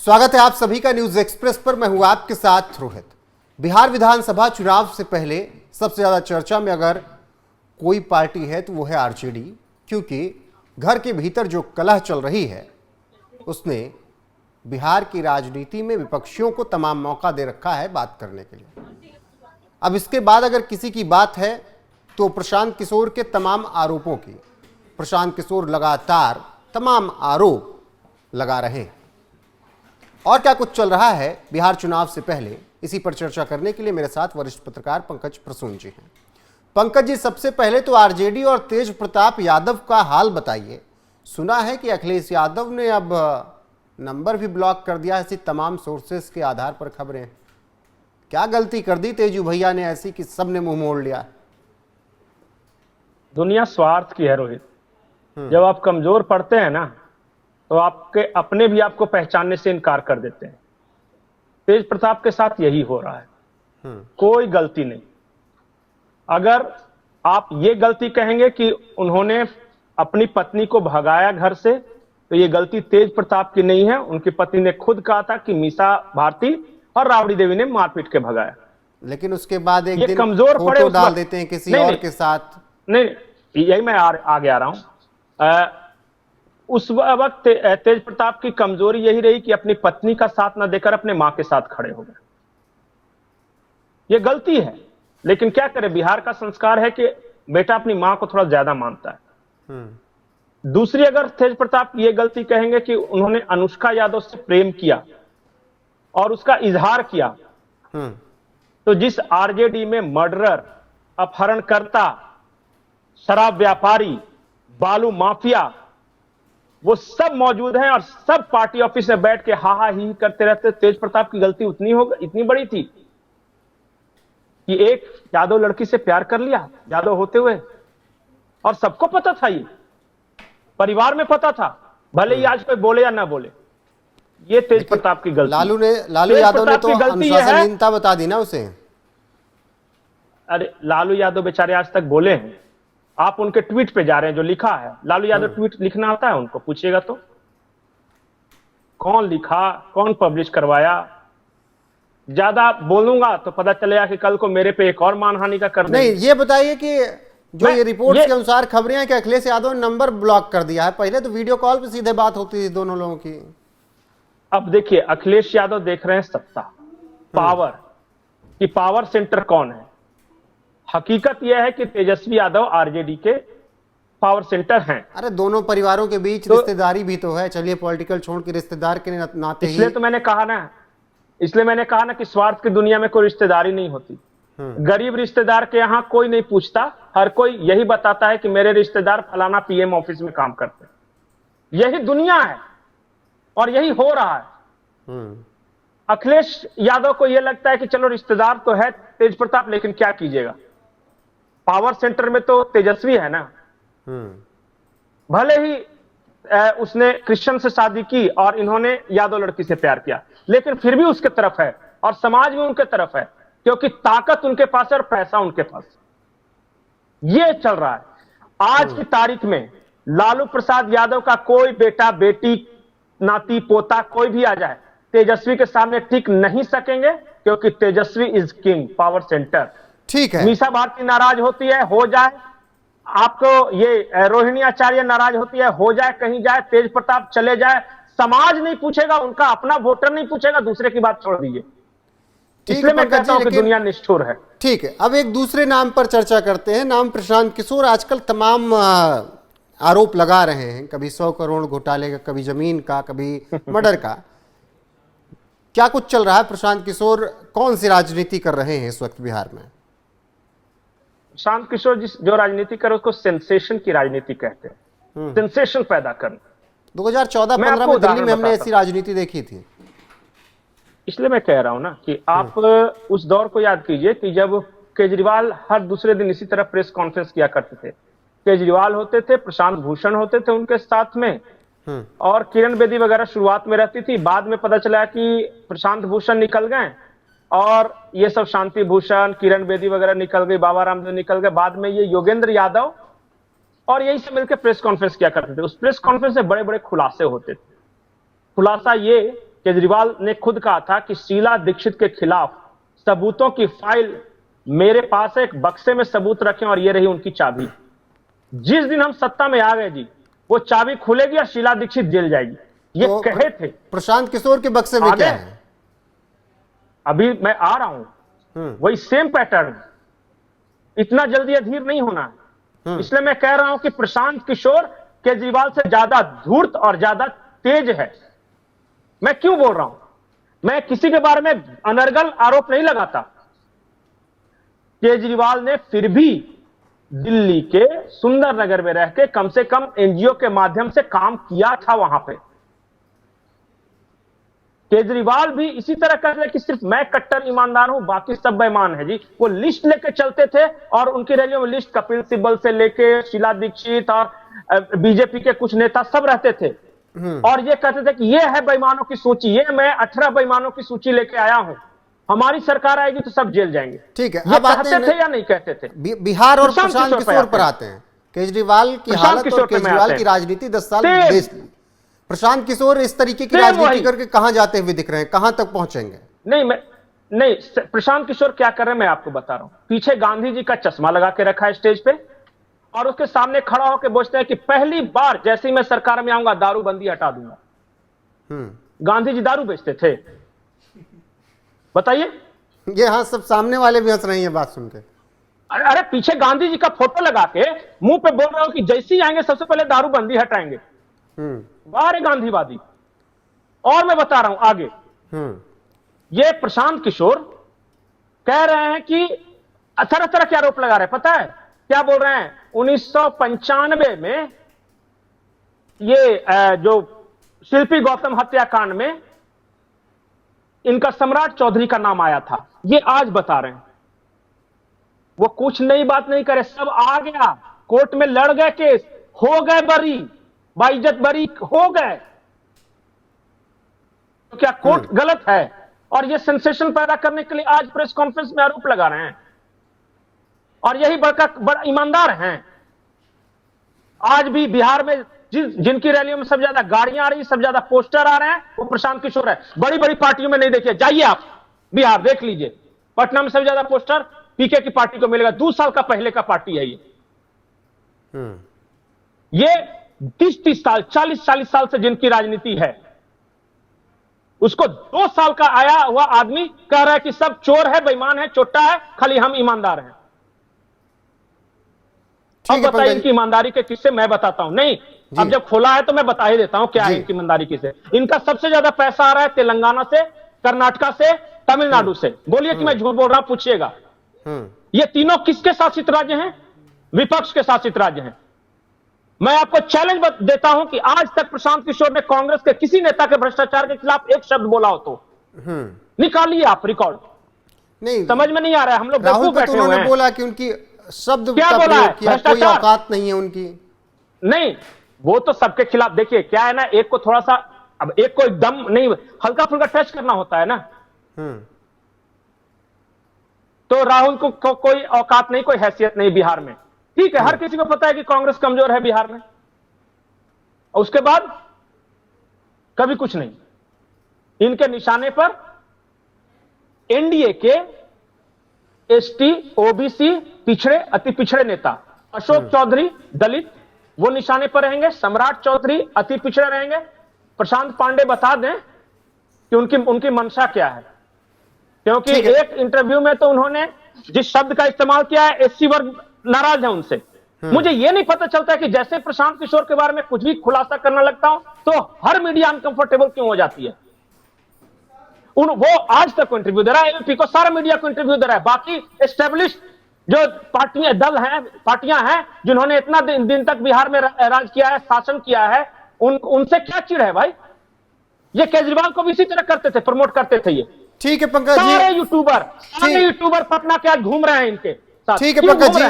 स्वागत है आप सभी का न्यूज एक्सप्रेस पर। मैं हूं आपके साथ रोहित। बिहार विधानसभा चुनाव से पहले सबसे ज्यादा चर्चा में अगर कोई पार्टी है तो वो है आरजेडी, क्योंकि घर के भीतर जो कलह चल रही है उसने बिहार की राजनीति में विपक्षियों को तमाम मौका दे रखा है बात करने के लिए। अब इसके बाद अगर किसी की बात है तो प्रशांत किशोर के तमाम आरोपों की। प्रशांत किशोर लगातार तमाम आरोप लगा रहे हैं और क्या कुछ चल रहा है बिहार चुनाव से पहले, इसी पर चर्चा करने के लिए मेरे साथ वरिष्ठ पत्रकार पंकज प्रसून जी हैं। पंकज जी, सबसे पहले तो आरजेडी और तेज प्रताप यादव का हाल बताइए। सुना है कि अखिलेश यादव ने अब नंबर भी ब्लॉक कर दिया, ऐसी तमाम सोर्सेस के आधार पर खबरें। क्या गलती कर दी तेजू भैया ने ऐसी कि सबने मुंह मोड़ लिया? दुनिया स्वार्थ की है रोहित। जब आप कमजोर पड़ते हैं ना तो आपके अपने भी आपको पहचानने से इनकार कर देते हैं। तेज प्रताप के साथ यही हो रहा है। कोई गलती नहीं। अगर आप ये गलती कहेंगे कि उन्होंने अपनी पत्नी को भगाया घर से, तो ये गलती तेज प्रताप की नहीं है। उनकी पत्नी ने खुद कहा था कि मीसा भारती और राबड़ी देवी ने मारपीट के भगाया। लेकिन उसके बाद एक दिन कमजोर पड़े फोटो डाल देते हैं किसी और के साथ। नहीं, यही मैं आगे आ रहा हूं। उस वक्त तेज प्रताप की कमजोरी यही रही कि अपनी पत्नी का साथ न देकर अपने मां के साथ खड़े हो गए। यह गलती है, लेकिन क्या करें, बिहार का संस्कार है कि बेटा अपनी मां को थोड़ा ज्यादा मानता है। दूसरी, अगर तेज प्रताप ये गलती कहेंगे कि उन्होंने अनुष्का यादव से प्रेम किया और उसका इजहार किया, तो जिस आरजेडी में मर्डरर, अपहरणकर्ता, शराब व्यापारी, बालू माफिया, वो सब मौजूद हैं और सब पार्टी ऑफिस में बैठ के हा हा ही करते रहते। तेज प्रताप की गलती इतनी बड़ी थी कि एक यादव लड़की से प्यार कर लिया यादव होते हुए, और सबको पता था, ये परिवार में पता था, भले ही आज कोई बोले या ना बोले। ये तेज प्रताप की गलती। लालू यादव ने तो अनुशासनहीनता बता दी ना उसे। अरे लालू यादव बेचारे आज तक बोले हैं। आप उनके ट्वीट पे जा रहे हैं, जो लिखा है। लालू यादव ट्वीट लिखना आता है उनको? पूछिएगा तो। कौन लिखा, कौन पब्लिश करवाया? ज्यादा बोलूंगा तो पता चलेगा कि कल को मेरे पे एक और मानहानि का कर देंगे। नहीं, ये बताइए कि जो ये रिपोर्ट्स के अनुसार खबरें हैं कि अखिलेश यादव ने नंबर ब्लॉक कर दिया है। पहले तो वीडियो कॉल पे सीधे बात होती थी दोनों लोगों की। अब देखिए, अखिलेश यादव देख रहे हैं सत्ता, पावर, कि पावर सेंटर कौन है। हकीकत यह है कि तेजस्वी यादव आरजेडी के पावर सेंटर हैं। अरे दोनों परिवारों के बीच रिश्तेदारी भी तो है। चलिए पॉलिटिकल छोड़ के रिश्तेदार के नाते ही, इसलिए मैंने कहा ना कि स्वार्थ की दुनिया में कोई रिश्तेदारी नहीं होती। गरीब रिश्तेदार के यहाँ कोई नहीं पूछता। हर कोई यही बताता है कि मेरे रिश्तेदार फलाना पीएम ऑफिस में काम करते हैं। यही दुनिया है और यही हो रहा है। अखिलेश यादव को यह लगता है कि चलो रिश्तेदार तो है तेज प्रताप, लेकिन क्या कीजिएगा, पावर सेंटर में तो तेजस्वी है ना। भले ही उसने क्रिश्चियन से शादी की और इन्होंने यादव लड़की से प्यार किया, लेकिन फिर भी उसके तरफ है और समाज भी उनके तरफ है, क्योंकि ताकत उनके पास है और पैसा उनके पास। ये चल रहा है। आज की तारीख में लालू प्रसाद यादव का कोई बेटा, बेटी, नाती, पोता कोई भी आ जाए, तेजस्वी के सामने टिक नहीं सकेंगे, क्योंकि तेजस्वी इज किंग, पावर सेंटर। ठीक है। मीसा भारती नाराज होती है, हो जाए। आपको ये रोहिणी आचार्य नाराज होती है, हो जाए, कहीं जाए। तेज प्रताप चले जाए, समाज नहीं पूछेगा, उनका अपना वोटर नहीं पूछेगा, दूसरे की बात छोड़ दीजिए। इसलिए मैं कहता हूं कि दुनिया निष्ठुर है। ठीक है, अब एक दूसरे नाम पर चर्चा करते हैं। नाम प्रशांत किशोर। आजकल तमाम आरोप लगा रहे हैं, कभी 100 करोड़ घोटाले का, कभी जमीन का, कभी मर्डर का। क्या कुछ चल रहा है? प्रशांत किशोर कौन सी राजनीति कर रहे हैं इस वक्त बिहार में? प्रशांत किशोर जो राजनीति कर, उसको सेंसेशन की राजनीति कहते हैं। सेंसेशन पैदा करना। 2014-15 में दिल्ली में हमने ऐसी राजनीति देखी थी। इसलिए मैं कह रहा हूं ना कि आप उस दौर को याद कीजिए कि जब केजरीवाल हर दूसरे दिन इसी तरह प्रेस कॉन्फ्रेंस किया करते थे। केजरीवाल होते थे, प्रशांत भूषण होते थे उनके साथ में, और किरण बेदी वगैरह शुरुआत में रहती थी। बाद में पता चला कि प्रशांत भूषण निकल गए और ये सब शांति भूषण, किरण बेदी वगैरह निकल गई, बाबा रामदेव निकल गए। बाद में ये योगेंद्र यादव और यही से मिलकर प्रेस कॉन्फ्रेंस किया करते थे। उस प्रेस कॉन्फ्रेंस में बड़े बड़े खुलासे होते थे। खुलासा ये कि केजरीवाल ने खुद कहा था कि शीला दीक्षित के खिलाफ सबूतों की फाइल मेरे पास है, एक बक्से में सबूत रखें और ये रही उनकी चाबी। जिस दिन हम सत्ता में आ गए जी, वो चाबी खुलेगी और शीला दीक्षित जेल जाएगी, ये तो कहे थे। प्रशांत किशोर के बक्से में क्या है? अभी मैं आ रहा हूं, वही सेम पैटर्न, इतना जल्दी अधीर नहीं होना है। इसलिए मैं कह रहा हूं कि प्रशांत किशोर केजरीवाल से ज्यादा धूर्त और ज्यादा तेज है। मैं क्यों बोल रहा हूं? मैं किसी के बारे में अनर्गल आरोप नहीं लगाता। केजरीवाल ने फिर भी दिल्ली के सुंदरनगर में रह के कम से कम एनजीओ के माध्यम से काम किया था वहां पे। केजरीवाल भी इसी तरह कर रहे कि सिर्फ मैं कट्टर ईमानदार हूं, बाकी सब बेईमान है जी। वो लिस्ट लेके चलते थे और उनकी रैलियों में लिस्ट कपिल सिब्बल से लेके शीला दीक्षित और बीजेपी के कुछ नेता सब रहते थे और ये कहते थे कि ये है बेईमानों की सूची, ये मैं 18 बेईमानों की सूची लेके आया हूं, हमारी सरकार आएगी तो सब जेल जाएंगे। ठीक है, अब कहते थे या नहीं कहते थे? बिहार और प्रशांत किशोर पर आते हैं। केजरीवाल की हालत और केजरीवाल की राजनीति 10 साल देश। प्रशांत किशोर इस तरीके की राजनीति करके कहां जाते हुए दिख रहे हैं, कहां तक पहुंचेंगे? नहीं, प्रशांत किशोर क्या कर रहे हैं मैं आपको बता रहा हूं। पीछे गांधी जी का चश्मा लगा के रखा है स्टेज पे और उसके सामने खड़ा होकर बोलते हैं कि पहली बार जैसे ही मैं सरकार में आऊंगा दारूबंदी हटा दूंगा। गांधी जी दारू बेचते थे? बताइए। ये हाँ, सब सामने वाले भी हंस रही हैं बात सुन के। अरे पीछे गांधी जी का फोटो लगा के मुंह पे बोल रहे हो कि जैसे ही आएंगे सबसे पहले दारूबंदी हटाएंगे। बाहर गांधीवादी। और मैं बता रहा हूं आगे, ये प्रशांत किशोर कह रहे हैं कि तरह तरह के आरोप लगा रहे हैं। पता है क्या बोल रहे हैं? 1995 में ये जो शिल्पी गौतम हत्याकांड में इनका सम्राट चौधरी का नाम आया था, ये आज बता रहे हैं। वो कुछ नई बात नहीं करे, सब आ गया, कोर्ट में लड़ गए केस, हो गए बरी, बाइज्जत बरी हो गए। तो क्या कोर्ट गलत है? और ये सेंसेशन पैदा करने के लिए आज प्रेस कॉन्फ्रेंस में आरोप लगा रहे हैं और यही बड़ा ईमानदार हैं। आज भी बिहार में जिनकी रैलियों में सबसे ज्यादा गाड़ियां आ रही, सबसे ज्यादा पोस्टर आ रहे हैं, वो प्रशांत किशोर है। बड़ी बड़ी पार्टियों में नहीं देखिए, जाइए आप बिहार देख लीजिए, पटना में सबसे ज्यादा पोस्टर पीके की पार्टी को मिलेगा। 2 साल का पहले का पार्टी है ये 30-30 साल 40-40 साल से जिनकी राजनीति है, उसको 2 साल का आया हुआ आदमी कह रहा है कि सब चोर है, बेईमान है, चोट्टा है, खाली हम ईमानदार हैं। अब बताइए इनकी ईमानदारी के किस्से मैं बताता हूं। नहीं, अब जब खोला है तो मैं बता ही देता हूं क्या है इनकी ईमानदारी किस्से। इनका सबसे ज्यादा पैसा आ रहा है तेलंगाना से, कर्नाटका से, तमिलनाडु से। बोलिए कि मैं झूठ बोल रहा हूं, पूछिएगा। ये तीनों किसके शासित राज्य हैं? विपक्ष के शासित राज्य हैं। मैं आपको चैलेंज देता हूं कि आज तक प्रशांत किशोर ने कांग्रेस के किसी नेता के भ्रष्टाचार के खिलाफ एक शब्द बोला हो तो निकालिए आप रिकॉर्ड। नहीं, समझ में नहीं आ रहा है। हम लोग राहुल को तो उन्होंने बोला कि उनकी शब्द क्या बोला है? कोई औकात नहीं है उनकी। नहीं, वो तो सबके खिलाफ। देखिए क्या है ना, एक को थोड़ा सा, अब एक को एकदम नहीं, हल्का फुल्का टच करना होता है ना। तो राहुल को कोई औकात नहीं, कोई हैसियत नहीं बिहार में। ठीक है, हर किसी को पता है कि कांग्रेस कमजोर है बिहार में, और उसके बाद कभी कुछ नहीं। इनके निशाने पर एनडीए के एसटी, ओबीसी, पिछड़े, अति पिछड़े नेता अशोक चौधरी दलित, वो निशाने पर रहेंगे। सम्राट चौधरी अति पिछड़े रहेंगे। प्रशांत पांडे बता दें कि उनकी मंशा क्या है, क्योंकि एक इंटरव्यू में तो उन्होंने जिस शब्द का इस्तेमाल किया है, एससी वर्ग नाराज है उनसे। मुझे यह नहीं पता चलता है कि जैसे प्रशांत किशोर के बारे में कुछ भी खुलासा करना लगता हूं तो हर मीडिया अनकंफर्टेबल क्यों हो जाती है। वो आज तक को इंटरव्यू दे रहा है, एबीपी को, सारा मीडिया को इंटरव्यू दे रहा है। बाकी एस्टेब्लिश जो पार्टियां हैं जिन्होंने इतना दिन तक बिहार में राज किया है, शासन किया है, उनसे क्या चिढ़ है भाई? ये केजरीवाल को भी इसी तरह करते थे, प्रमोट करते थे ये। ठीक है पंकज जी, सारे यूट्यूबर पटना के आज घूम रहे हैं इनके साथ। ठीक है पंकज जी,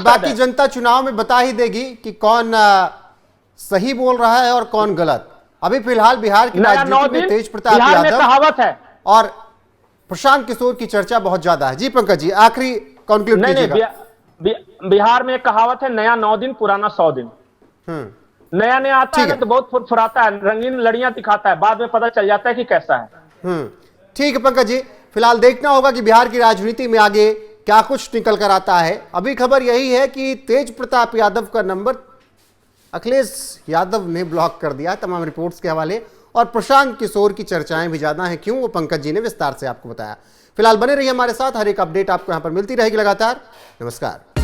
बाकी जनता चुनाव में बता ही देगी कि कौन सही बोल रहा है और कौन गलत। अभी फिलहाल बिहार की राजनीति में तेज प्रताप यादव कहावत है और प्रशांत किशोर की चर्चा बहुत ज्यादा है। जी पंकज जी, आखिरी कंक्लूड कीजिएगा। बिहार में एक कहावत है, नया 9 दिन पुराना 100 दिन। नया नया आता है ठीक ना है। तो बहुत फुरफुराता है, रंगीन लड़ियां दिखाता है, बाद में पता चल जाता है कि कैसा है। ठीक है पंकज जी, फिलहाल देखना होगा कि बिहार की राजनीति में आगे क्या कुछ निकल कर आता है। अभी खबर यही है कि तेज प्रताप यादव का नंबर अखिलेश यादव ने ब्लॉक कर दिया, तमाम रिपोर्ट्स के हवाले, और प्रशांत किशोर की चर्चाएं भी ज्यादा हैं। क्यों, वो पंकज जी ने विस्तार से आपको बताया। फिलहाल बने रहिए हमारे साथ, हर एक अपडेट आपको यहां पर मिलती रहेगी लगातार। नमस्कार।